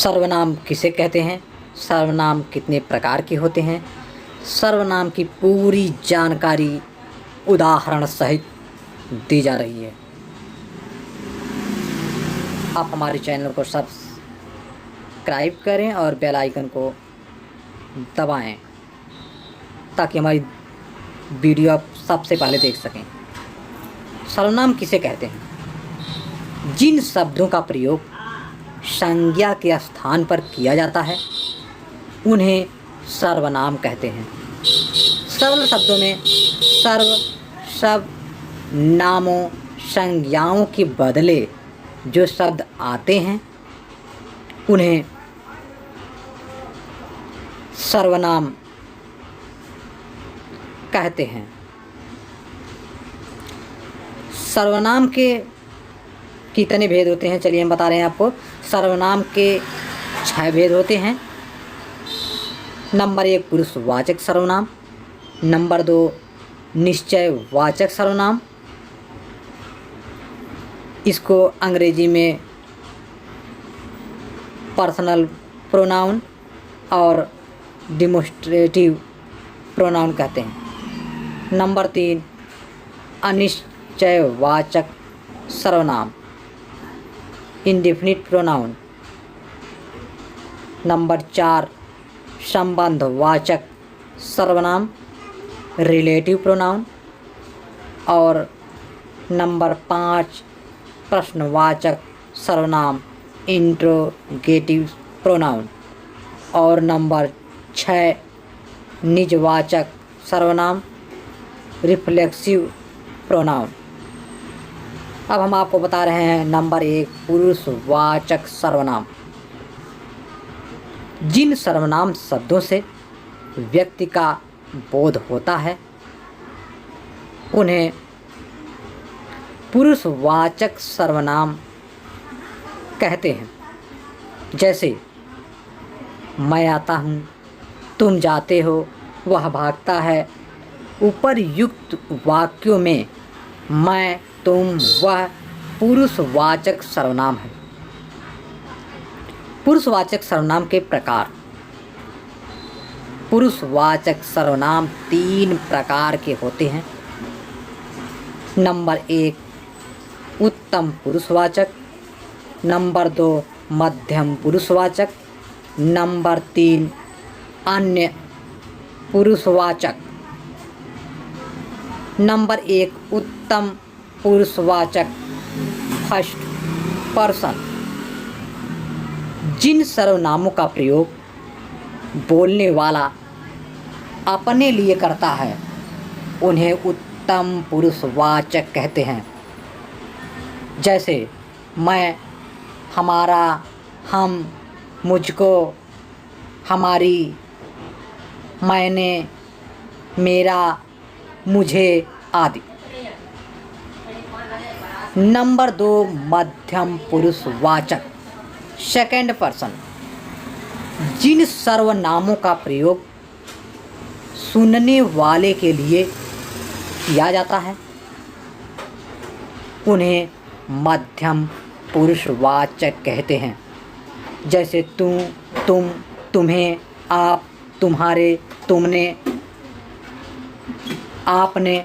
सर्वनाम किसे कहते हैं, सर्वनाम कितने प्रकार के होते हैं, सर्वनाम की पूरी जानकारी उदाहरण सहित दी जा रही है। आप हमारे चैनल को सब्सक्राइब करें और बेल आइकन को दबाएं ताकि हमारी वीडियो आप सबसे पहले देख सकें। सर्वनाम किसे कहते हैं? जिन शब्दों का प्रयोग संज्ञा के स्थान पर किया जाता है उन्हें सर्वनाम कहते हैं। सरल शब्दों में सर्व शब्द नामों संज्ञाओं के बदले जो शब्द आते हैं उन्हें सर्वनाम कहते हैं। सर्वनाम के कितने भेद होते हैं, चलिए हम बता रहे हैं आपको। सर्वनाम के 6 भेद होते हैं। नंबर 1 पुरुषवाचक सर्वनाम, नंबर 2 निश्चयवाचक सर्वनाम, इसको अंग्रेजी में पर्सनल प्रोनाउन और डिमोस्ट्रेटिव प्रोनाउन कहते हैं। नंबर 3 अनिश्चयवाचक सर्वनाम, इंडेफिनिट प्रोनाउन। नंबर 4 संबंधवाचक सर्वनाम, रिलेटिव प्रोनाउन। और नंबर 5 प्रश्नवाचक सर्वनाम, इंट्रोगेटिव प्रोनाउन। और नंबर 6 निजवाचक सर्वनाम, रिफ्लेक्सिव प्रोनाउन। अब हम आपको बता रहे हैं नंबर 1 पुरुषवाचक सर्वनाम। जिन सर्वनाम शब्दों से व्यक्ति का बोध होता है उन्हें पुरुषवाचक सर्वनाम कहते हैं। जैसे मैं आता हूँ, तुम जाते हो, वह भागता है। उपरयुक्त वाक्यों में मैं, तुम, वह पुरुषवाचक सर्वनाम है। पुरुषवाचक सर्वनाम के प्रकार। पुरुषवाचक सर्वनाम 3 प्रकार के होते हैं। नंबर 1 उत्तम पुरुषवाचक, नंबर 2 मध्यम पुरुषवाचक, नंबर 3 अन्य पुरुषवाचक। नंबर 1 उत्तम पुरुषवाचक, फर्स्ट पर्सन। जिन सर्वनामों का प्रयोग बोलने वाला अपने लिए करता है उन्हें उत्तम पुरुषवाचक कहते हैं। जैसे मैं, हमारा, हम, मुझको, हमारी, मैंने, मेरा, मुझे आदि। नंबर 2 मध्यम पुरुषवाचक, सेकंड पर्सन। जिन सर्वनामों का प्रयोग सुनने वाले के लिए किया जाता है उन्हें मध्यम पुरुषवाचक कहते हैं। जैसे तू, तुम, तुम्हें, आप, तुम्हारे, तुमने, आपने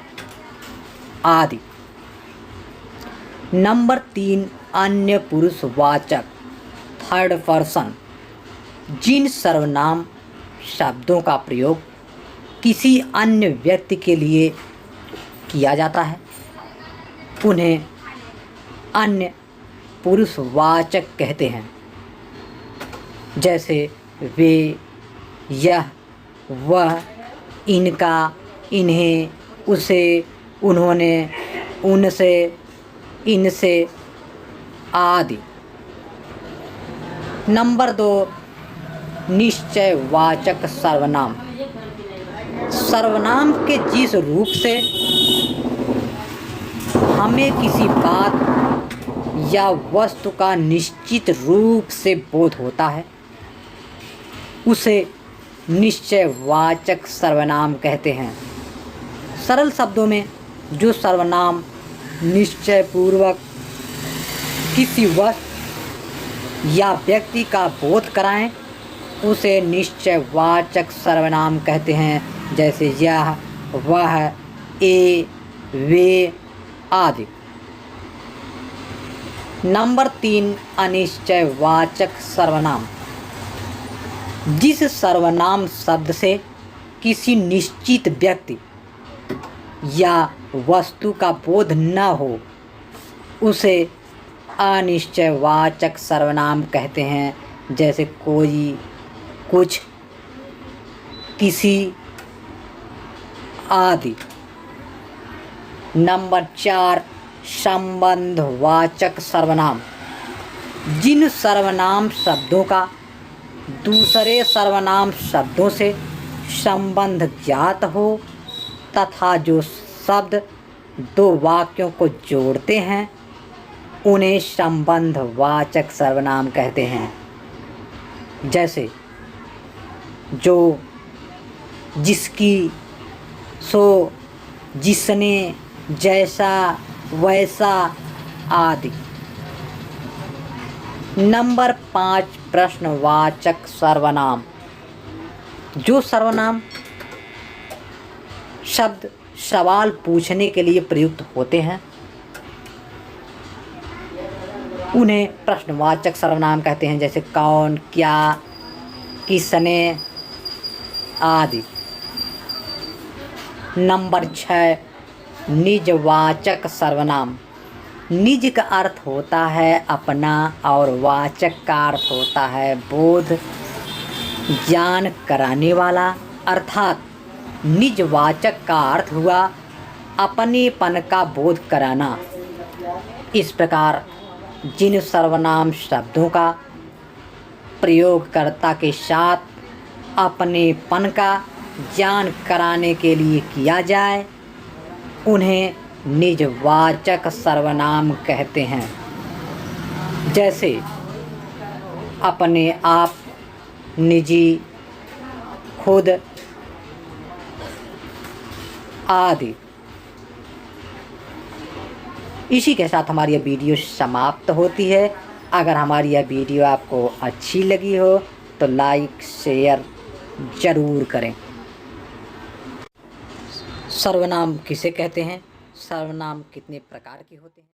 आदि। नंबर 3 अन्य पुरुषवाचक, थर्ड पर्सन। जिन सर्वनाम शब्दों का प्रयोग किसी अन्य व्यक्ति के लिए किया जाता है उन्हें अन्य पुरुषवाचक कहते हैं। जैसे वे, यह, वह, इनका, इन्हें, उसे, उन्होंने, उनसे, इनसे आदि। नंबर 2 निश्चयवाचक सर्वनाम। सर्वनाम के जिस रूप से हमें किसी बात या वस्तु का निश्चित रूप से बोध होता है उसे निश्चयवाचक सर्वनाम कहते हैं। सरल शब्दों में जो सर्वनाम निश्चयपूर्वक किसी वस्तु या व्यक्ति का बोध कराएं, उसे निश्चयवाचक सर्वनाम कहते हैं, जैसे यह, वह, ये, वे आदि। नंबर 3, अनिश्चयवाचक सर्वनाम। जिस सर्वनाम शब्द से किसी निश्चित व्यक्ति या वस्तु का बोध न हो, उसे अनिश्चयवाचक सर्वनाम कहते हैं, जैसे कोई, कुछ, किसी आदि। नंबर 4, संबंधवाचक सर्वनाम। जिन सर्वनाम शब्दों का दूसरे सर्वनाम शब्दों से संबंध ज्ञात हो तथा जो शब्द दो वाक्यों को जोड़ते हैं, उन्हें संबंधवाचक सर्वनाम कहते हैं, जैसे जो, जिसकी, सो, जिसने, जैसा, वैसा आदि। नंबर 5, प्रश्नवाचक सर्वनाम। जो सर्वनाम शब्द सवाल पूछने के लिए प्रयुक्त होते हैं, उन्हें प्रश्नवाचक सर्वनाम कहते हैं, जैसे कौन, क्या, किसने आदि। नंबर 6, निजवाचक सर्वनाम। निज का अर्थ होता है अपना और वाचक का अर्थ होता है बोध, ज्ञान कराने वाला। अर्थात निजवाचक का अर्थ हुआ अपनेपन का बोध कराना। इस प्रकार जिन सर्वनाम शब्दों का प्रयोगकर्ता के साथ अपनेपन का ज्ञान कराने के लिए किया जाए, उन्हें निजवाचक सर्वनाम कहते हैं, जैसे अपने आप, निजी, खुद आदि। इसी के साथ हमारी यह वीडियो समाप्त होती है। अगर हमारी यह वीडियो आपको अच्छी लगी हो तो लाइक शेयर ज़रूर करें। सर्वनाम किसे कहते हैं? सर्वनाम कितने प्रकार के होते हैं?